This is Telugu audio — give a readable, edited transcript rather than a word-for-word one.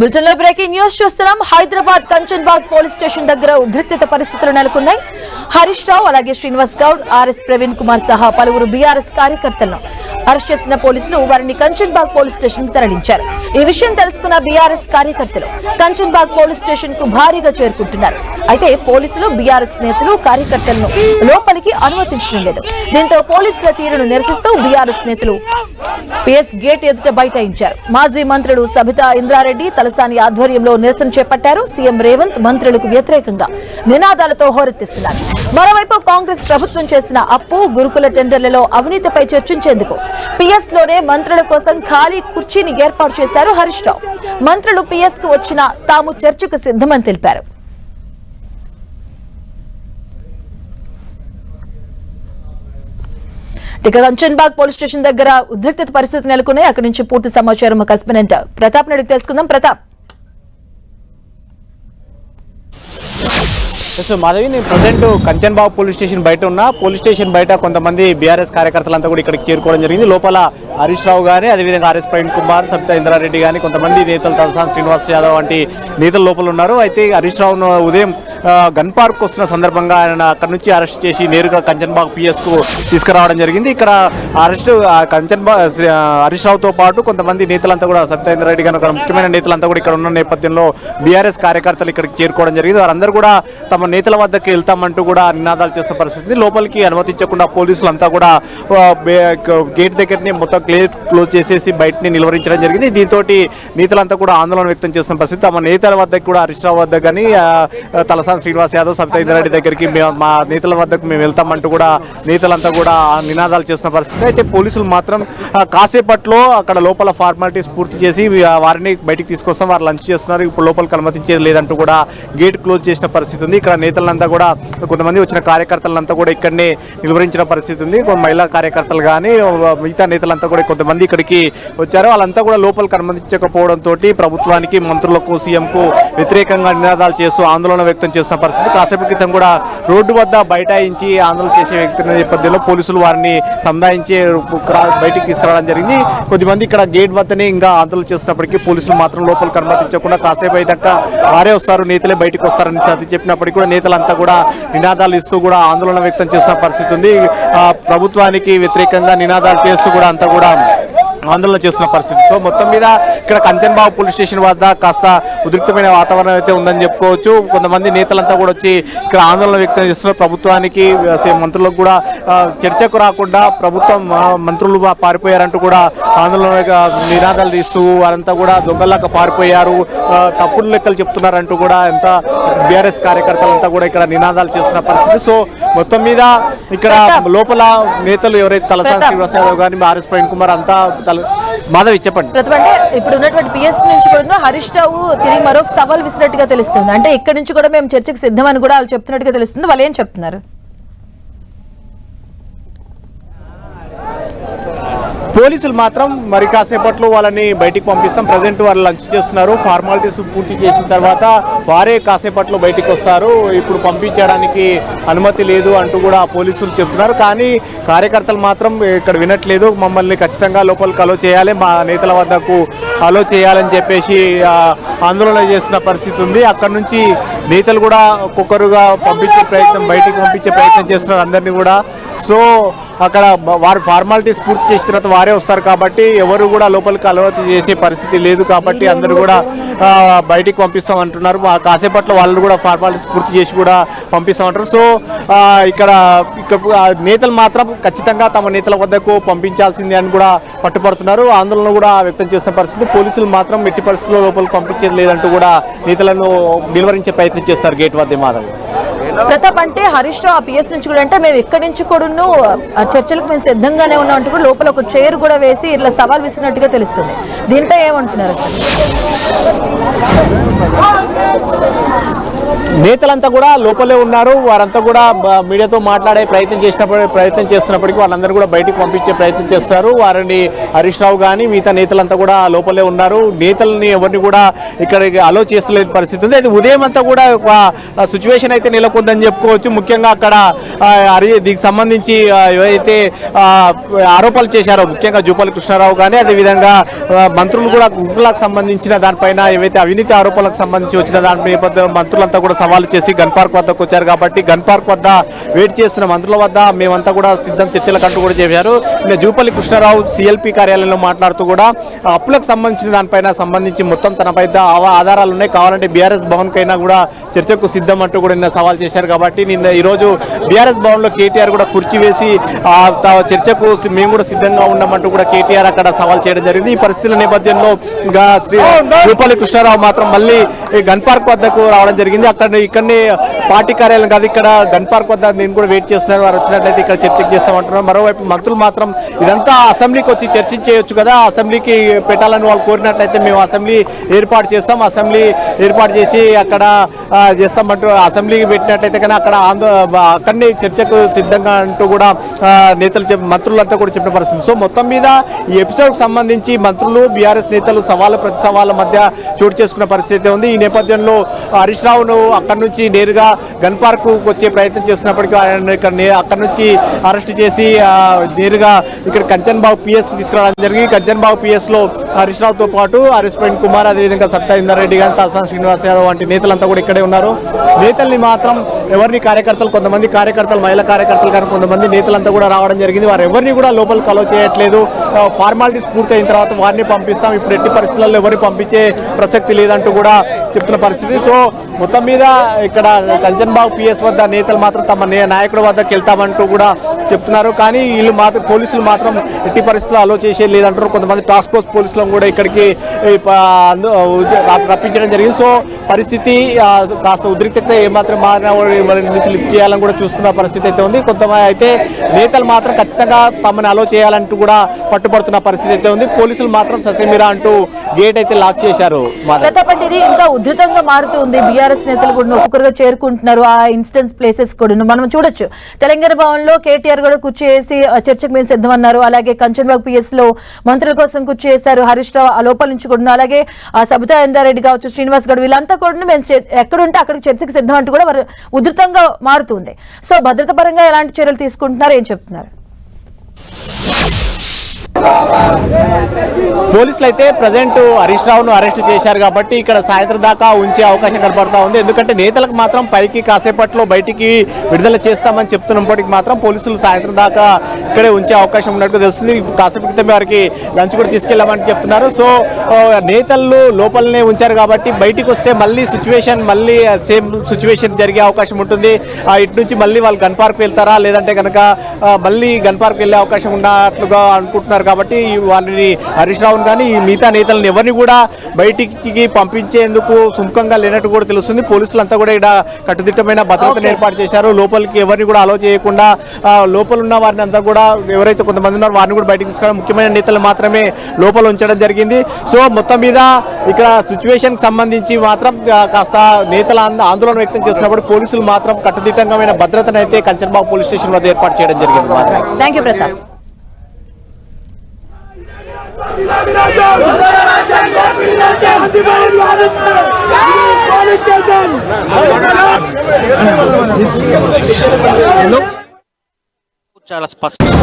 బులెటిన్లో బ్రేకింగ్ న్యూస్ చూస్తున్నాం. హైదరాబాద్ కంచన్బాగ్ పోలీస్ స్టేషన్ దగ్గర ఉద్రిక్తత పరిస్థితులు నెలకొన్నాయి. హరీష్ రావు అలాగే శ్రీనివాస్ గౌడ్, ఆర్ఎస్ ప్రవీణ్ కుమార్ సహా పలువురు బీఆర్ఎస్ కార్యకర్తలను అరెస్ట్ చేసిన పోలీసులు వారిని కంచన్బాగ్ పోలీస్ స్టేషన్ కు తరలించారు. ఈ విషయం తెలుసుకున్న బీఆర్ఎస్ కార్యకర్తలు కంచన్బాగ్ పోలీస్ స్టేషన్ కు భారీగా చేరుకుంటున్నారు. అయితే పోలీసులు బీఆర్ఎస్ నేతలు కార్యకర్తలను లోపలికి అనుమతించడం లేదు. దీంతో పోలీసుల తీరును నిరసిస్తూ బీఆర్ఎస్ నేతలు పిఎస్ గేట్ ఎదుట బైఠాయించారు. మాజీ మంత్రులు సబితా ఇంద్రారెడ్డి, తలసాని ఆధ్వర్యంలో నిరసన చేపట్టారు. సీఎం రేవంత్ మంత్రులకు వ్యతిరేకంగా నినాదాలతో హోరెత్తిస్తున్నారు. మరోవైపు కాంగ్రెస్ ప్రభుత్వం చేసిన అప్పు, గురుకుల టెండర్లలో అవినీతిపై చర్చించేందుకు పిఎస్ లోనే మంత్రుల కోసం ఖాళీ కుర్చీని ఏర్పాటు చేశారు హరీష్ రావు. మంత్రులు పిఎస్ కు వచ్చినా తాము చర్చకు సిద్ధమని తెలిపారు. ఇక కంచన్బాగ్ పోలీస్ స్టేషన్ దగ్గర ఉద్రిక్తత పరిస్థితి నెలకొన్నాయి. అక్కడి నుంచి పూర్తి సమాచారం మా కరెస్పాండెంట్ ప్రతాప్ నడికి తెలుసుకుందాం. ప్రతాప్. మాధవి, నేను ప్రజెంట్ కంచన్బాగ్ పోలీస్ స్టేషన్ బయట ఉన్నా. పోలీస్ స్టేషన్ బయట కొంతమంది బీఆర్ఎస్ కార్యకర్తలంతా కూడా ఇక్కడికి చేరుకోవడం జరిగింది. లోపల హరీష్ రావు గానీ, అదేవిధంగా ఆర్ఎస్ ప్రవీణ్ కుమార్, సబితా ఇంద్రారెడ్డి కానీ కొంతమంది నేతలు, తలసాని శ్రీనివాస్ యాదవ్ వంటి నేతలు లోపల ఉన్నారు. అయితే హరీష్ రావును ఉదయం గన్ పార్క్ వస్తున్న సందర్భంగా ఆయన అక్కడి నుంచి అరెస్ట్ చేసి నేరుగా కంచన్బాగ్ పిఎస్కు తీసుకురావడం జరిగింది. ఇక్కడ హరీష్ రావుతో పాటు కొంతమంది నేతలంతా కూడా, సబితా ఇంద్రారెడ్డి గారు ముఖ్యమైన నేతలంతా కూడా ఇక్కడ ఉన్న నేపథ్యంలో బీఆర్ఎస్ కార్యకర్తలు ఇక్కడికి చేరుకోవడం జరిగింది. వారందరూ కూడా తమ నేతల వద్దకు వెళ్తామంటూ కూడా నినాదాలు చేస్తున్న పరిస్థితి. లోపలికి అనుమతించకుండా పోలీసులంతా కూడా గేట్ దగ్గరనే మొత్తం క్లోజ్ చేసేసి బయటని నిలువరించడం జరిగింది. దీంతో నేతలంతా కూడా ఆందోళన వ్యక్తం చేస్తున్న పరిస్థితి. తమ నేతల వద్దకు కూడా హరీష్ రావు వద్ద కానీ, తలసాని శ్రీనివాస్ యాదవ్, సబితా ఇంద్రారెడ్డి దగ్గరికి మా నేతల వద్దకు మేము వెళ్తామంటూ కూడా నేతలంతా కూడా నినాదాలు చేస్తున్న పరిస్థితి. అయితే పోలీసులు మాత్రం కాసేపట్లో అక్కడ లోపల ఫార్మాలిటీస్ పూర్తి చేసి వారిని బయటికి తీసుకొస్తాం, వారు లంచ్ చేస్తున్నారు, ఇప్పుడు లోపలికి అనుమతించేది లేదంటూ కూడా గేట్ క్లోజ్ చేసిన పరిస్థితి ఉంది. ఇక్కడ నేతలంతా కూడా, కొంతమంది వచ్చిన కార్యకర్తలంతా కూడా ఇక్కడనే నిలువరించిన పరిస్థితి ఉంది. మహిళా కార్యకర్తలు కానీ మిగతా నేతలంతా కూడా కొంతమంది ఇక్కడికి వచ్చారు. వాళ్ళంతా కూడా లోపలికి అనుమతించకపోవడంతో ప్రభుత్వానికి, మంత్రులకు, సీఎంకు వ్యతిరేకంగా నినాదాలు చేస్తూ ఆందోళన వ్యక్తం చేస్తున్న పరిస్థితి. కాసేపు క్రితం కూడా రోడ్డు వద్ద బైఠాయించి ఆందోళన చేసే వ్యక్తుల నేపథ్యంలో పోలీసులు వారిని సంధాయించి బయటికి తీసుకురావడం జరిగింది. కొద్దిమంది ఇక్కడ గేట్ వద్దనే ఇంకా ఆందోళన చేస్తున్నప్పటికీ పోలీసులు మాత్రం లోపలికి అనుమతించకుండా కాసేపు అయ్యాక వారే వస్తారు, నేతలే బయటకు వస్తారని చెప్పినప్పటికీ కూడా నేతలంతా కూడా నినాదాలు ఇస్తూ కూడా ఆందోళన వ్యక్తం చేస్తున్న పరిస్థితి ఉంది. ప్రభుత్వానికి వ్యతిరేకంగా నినాదాలు చేస్తూ కూడా అంతా కూడా ఆందోళన చేస్తున్న పరిస్థితి. సో మొత్తం మీద ఇక్కడ కంచన్బాగ్ పోలీస్ స్టేషన్ వద్ద కాస్త ఉద్రిక్తమైన వాతావరణం అయితే ఉందని చెప్పుకోవచ్చు. కొంతమంది నేతలంతా కూడా వచ్చి ఇక్కడ ఆందోళన వ్యక్తం చేస్తున్నారు. ప్రభుత్వానికి, మంత్రులకు కూడా చర్చకు రాకుండా ప్రభుత్వం, మంత్రులు పారిపోయారంటూ కూడా ఆందోళన నినాదాలు తీస్తూ వారంతా కూడా దొంగల్లాగా పారిపోయారు, తప్పుడు లెక్కలు చెప్తున్నారంటూ కూడా ఎంత బీఆర్ఎస్ కార్యకర్తలంతా కూడా ఇక్కడ నినాదాలు చేస్తున్న పరిస్థితి. సో మొత్తం మీద ఇక్కడ లోపల నేతలు ఎవరైతే తలసాని శ్రీనివాస్ యాదవ్ గానీ, ఆర్ఎస్ ప్రవీణ్ కుమార్ అంతా మాధవి చెప్పండి. ఇప్పుడు ఉన్నటువంటి పిఎస్ నుంచి కూడా హరీష్ రావు తిరిగి మరొక సవాల్ విసినట్టుగా తెలుస్తుంది. అంటే ఇక్కడ నుంచి కూడా మేము చర్చకు సిద్ధమని కూడా వాళ్ళు చెప్తున్నట్టుగా తెలుస్తుంది. వాళ్ళు ఏం చెప్తున్నారు? పోలీసులు మాత్రం మరి కాసేపట్లో వాళ్ళని బయటికి పంపిస్తాం, ప్రజెంట్ వాళ్ళు లంచ్ చేస్తున్నారు, ఫార్మాలిటీస్ పూర్తి చేసిన తర్వాత వారే కాసేపట్లో బయటికి వస్తారు, ఇప్పుడు పంపించడానికి అనుమతి లేదు అంటూ కూడా పోలీసులు చెప్తున్నారు. కానీ కార్యకర్తలు మాత్రం ఇక్కడ వినట్లేదు. మమ్మల్ని ఖచ్చితంగా లోపలికి అలో చేయాలి, మా నేతల వద్దకు అలో చేయాలని చెప్పేసి ఆందోళన చేస్తున్న పరిస్థితి ఉంది. అక్కడ నుంచి నేతలు కూడా ఒక్కొక్కరుగా బయటికి పంపించే ప్రయత్నం చేస్తున్నారు అందరినీ కూడా. సో అక్కడ వారు ఫార్మాలిటీస్ పూర్తి చేసిన తర్వాత వారే వస్తారు కాబట్టి ఎవరు కూడా లోపలికి అలవాటు చేసే పరిస్థితి లేదు కాబట్టి అందరూ కూడా బయటికి పంపిస్తామంటున్నారు. కాసేపట్లో వాళ్ళు కూడా ఫార్మాలిటీస్ పూర్తి చేసి కూడా పంపిస్తామంటారు. సో ఇక్కడ నేతలు మాత్రం ఖచ్చితంగా తమ నేతల వద్దకు పంపించాల్సిందే అని కూడా పట్టుపడుతున్నారు, ఆందోళన కూడా వ్యక్తం చేస్తున్న పరిస్థితి. పోలీసులు మాత్రం ఎట్టి పరిస్థితుల్లో లోపలికి పంపించేది లేదంటూ కూడా నేతలను నిలువరించే ప్రయత్నం చేస్తారు గేట్ వద్ద. మాధవి. ప్రతాప్, అంటే హరీష్ రావు పిఎస్ నుంచి కూడా అంటే మేము ఇక్కడి నుంచి కూడా చర్చలకు మేము సిద్ధంగానే ఉన్నాం అంటూ కూడా లోపల ఒక చైర్ కూడా వేసి ఇట్లా సవాల్ విసినట్టుగా తెలుస్తుంది. దీంట్లో ఏమంటున్నారు? నేతలంతా కూడా లోపలే ఉన్నారు. వారంతా కూడా మీడియాతో మాట్లాడే ప్రయత్నం చేస్తున్నప్పటికీ వాళ్ళందరూ కూడా బయటికి పంపించే ప్రయత్నం చేస్తారు. వారిని హరీష్ రావు కానీ మిగతా నేతలంతా కూడా లోపలే ఉన్నారు. నేతల్ని ఎవరిని కూడా ఇక్కడికి అలో చేస్తలేని పరిస్థితి ఉంది. అయితే ఉదయం అంతా కూడా ఒక సిచ్యువేషన్ అయితే నెలకొందని చెప్పుకోవచ్చు. ముఖ్యంగా అక్కడ దీనికి సంబంధించి ఏవైతే ఆరోపణలు చేశారో ముఖ్యంగా జూపల్లి కృష్ణారావు కానీ అదేవిధంగా మంత్రులు కూడా గుంపులకు సంబంధించిన దానిపైన ఏవైతే అవినీతి ఆరోపణలకు సంబంధించి వచ్చిన దాని నేపథ్యంలో మంత్రులంతా కూడా సవాలు చేసి గన్ పార్క్ వద్దకు వచ్చారు. కాబట్టి గన్ పార్క్ వద్ద వెయిట్ చేస్తున్న మంత్రుల వద్ద మేమంతా కూడా సిద్ధం చర్చలకంటూ కూడా చేశారు. జూపల్లి కృష్ణారావు సిఎల్పి కార్యాలయంలో మాట్లాడుతూ కూడా అప్పులకు సంబంధించిన దానిపైన సంబంధించి మొత్తం తనపై ఆధారాలు ఉన్నాయి, కావాలంటే బీఆర్ఎస్ భవన్ కైనా కూడా చర్చకు సిద్ధం అంటూ కూడా నిన్న సవాల్ చేశారు. కాబట్టి నిన్న ఈరోజు బీఆర్ఎస్ భవన్ లో కేటీఆర్ కూడా కుర్చీ వేసి చర్చకు మేము కూడా సిద్ధంగా ఉన్నామంటూ కూడా కేటీఆర్ అక్కడ సవాల్ చేయడం జరిగింది. ఈ పరిస్థితుల నేపథ్యంలో జూపల్లి కృష్ణారావు మాత్రం మళ్ళీ గన్ పార్క్ వద్దకు రావడం జరిగింది. ఇక్కడనే పార్టీ కార్యాలయం కాదు, ఇక్కడ గన్ పార్క్ వద్ద నేను కూడా వెయిట్ చేస్తున్నాను, వారు వచ్చినట్లయితే ఇక్కడ చర్చకు చేస్తామంటున్నారు. మరోవైపు మంత్రులు మాత్రం ఇదంతా అసెంబ్లీకి వచ్చి చర్చించేయొచ్చు కదా, అసెంబ్లీకి పెట్టాలని వాళ్ళు కోరినట్లయితే మేము అసెంబ్లీ ఏర్పాటు చేస్తాం, అసెంబ్లీ ఏర్పాటు చేసి అక్కడ చేస్తామంటూ అసెంబ్లీకి పెట్టినట్లయితే కానీ అక్కడనే చర్చకు సిద్ధంగా అంటూ కూడా నేతలు మంత్రులంతా కూడా చెప్పిన పరిస్థితి. సో మొత్తం మీద ఈ ఎపిసోడ్కి సంబంధించి మంత్రులు బీఆర్ఎస్ నేతలు ప్రతి సవాళ్ళ మధ్య చోటు చేసుకున్న పరిస్థితి ఉంది. ఈ నేపథ్యంలో హరీష్ రావును అక్కడి నుంచి నేరుగా గన్ పార్క్ వచ్చే ప్రయత్నం చేస్తున్నప్పటికీ ఆయన అక్కడి నుంచి అరెస్ట్ చేసి నేరుగా ఇక్కడ కంచన్బాగ్ పిఎస్కి తీసుకురావడం జరిగింది. కంచన్బాగ్ పిఎస్లో హరీష్ రావుతో పాటు హరీష్ ప్రవీణ్ కుమార్ అదేవిధంగా సత్యేందర్ రెడ్డి కానీ తలసాని శ్రీనివాస్ యాదవ్ వంటి నేతలంతా కూడా ఇక్కడే ఉన్నారు. నేతల్ని మాత్రం కొంతమంది కార్యకర్తలు మహిళా కార్యకర్తలు కానీ కొంతమంది నేతలంతా కూడా రావడం జరిగింది. వారు ఎవరిని కూడా లోపలికి అలో చేయట్లేదు. ఫార్మాలిటీస్ పూర్తయిన తర్వాత వారిని పంపిస్తాం, ఇప్పుడు ఎట్టి పరిస్థితుల్లో ఎవరిని పంపించే ప్రసక్తి లేదంటూ కూడా చెప్తున్న పరిస్థితి. సో మొత్తం మీద ఇక్కడ కంచన్బాగ్ పిఎస్ వద్ద నేతలు మాత్రం తమ నాయకుడి వద్దకు వెళ్తామంటూ కూడా చెప్తున్నారు. కానీ వీళ్ళు మాత్రం పోలీసులు మాత్రం ఎట్టి పరిస్థితుల్లో అలో చేసేది లేదంటారు. కొంతమంది టాస్క్ ఫోర్స్ పోలీసులను కూడా ఇక్కడికి రప్పించడం జరిగింది. సో పరిస్థితి కాస్త ఉద్రిక్తత ఏమాత్రం నుంచి లిఫ్ట్ చేయాలని కూడా చూస్తున్న పరిస్థితి అయితే ఉంది. కొంతమంది అయితే నేతలు మాత్రం ఖచ్చితంగా తమని అలో చేయాలంటూ కూడా పట్టుబడుతున్న పరిస్థితి అయితే ఉంది. పోలీసులు మాత్రం ససేమిరా అంటూ గేట్ అయితే లాక్ చేశారు. ఇది ఇంకా ఉధృతంగా మారుతుంది. బీఆర్ఎస్ నేతలు కూడా ఒక్కొక్కరుగా చేరుకుంటున్నారు. ఆ ఇన్స్టెన్స్ ప్లేసెస్ కూడా మనం చూడొచ్చు. తెలంగాణ భవన్ లో కేటీఆర్ కూడా కుర్చీ వేసి చర్చకు మేము సిద్ధమన్నారు. అలాగే కంచన్బాగ్ పిఎస్ లో మంత్రుల కోసం కుర్చీ వేశారు. హరీష్ రావు ఆ లోపల నుంచి కూడా, అలాగే సబితా రెడ్డి కావచ్చు, శ్రీనివాస్ గౌడ్, వీళ్ళంతా కూడా మేము ఎక్కడుంటే అక్కడికి చర్చకు సిద్ధం అంటూ కూడా వారు ఉధృతంగా మారుతుంది. సో భద్రత పరంగా ఎలాంటి చర్యలు తీసుకుంటున్నారు, ఏం చెప్తున్నారు? పోలీసులు అయితే ప్రజెంట్ హరీష్ రావును అరెస్ట్ చేశారు కాబట్టి ఇక్కడ సాయంత్రం దాకా ఉంచే అవకాశం కనపడతా ఉంది. ఎందుకంటే నేతలకు మాత్రం పైకి కాసేపట్లో బయటికి విడుదల చేస్తామని చెప్తున్నప్పటికీ మాత్రం పోలీసులు సాయంత్రం దాకా ఇక్కడే ఉంచే అవకాశం ఉన్నట్టు తెలుస్తుంది. కాసేపు క్రితం వారికి లంచ్ కూడా తీసుకెళ్లామని చెప్తున్నారు. సో నేతలు లోపలనే ఉంచారు కాబట్టి బయటికి వస్తే మళ్ళీ సేమ్ సిచ్యువేషన్ జరిగే అవకాశం ఉంటుంది. ఇటు నుంచి మళ్ళీ వాళ్ళు గన్ పార్క్ వెళ్తారా లేదంటే కనుక మళ్ళీ గన్ పార్క్ వెళ్ళే అవకాశం ఉన్నట్లుగా అనుకుంటున్నారు. కాబట్టి వారిని హరీష్ రావును కానీ మిగతా నేతలను ఎవరిని కూడా బయటికి పంపించేందుకు సుముఖంగా లేనట్టు కూడా తెలుస్తుంది. పోలీసులంతా కూడా ఇక్కడ కట్టుదిట్టమైన భద్రతను ఏర్పాటు చేశారు. లోపలికి ఎవరిని కూడా అలో చేయకుండా లోపల ఉన్న వారిని అంతా కూడా ఎవరైతే కొంతమంది ఉన్నారో వారిని కూడా బయటికి తీసుకురావడం, ముఖ్యమైన నేతలు మాత్రమే లోపల ఉంచడం జరిగింది. సో మొత్తం మీద ఇక్కడ సిచ్యువేషన్ కి సంబంధించి మాత్రం కాస్త నేతల ఆందోళన వ్యక్తం చేస్తున్నప్పుడు పోలీసులు మాత్రం కట్టుదిట్టమైన భద్రతను అయితే కంచన్బాగ్ పోలీస్ స్టేషన్ వద్ద ఏర్పాటు చేయడం జరిగింది. Thank you Pratap. చాలా స్పష్టం.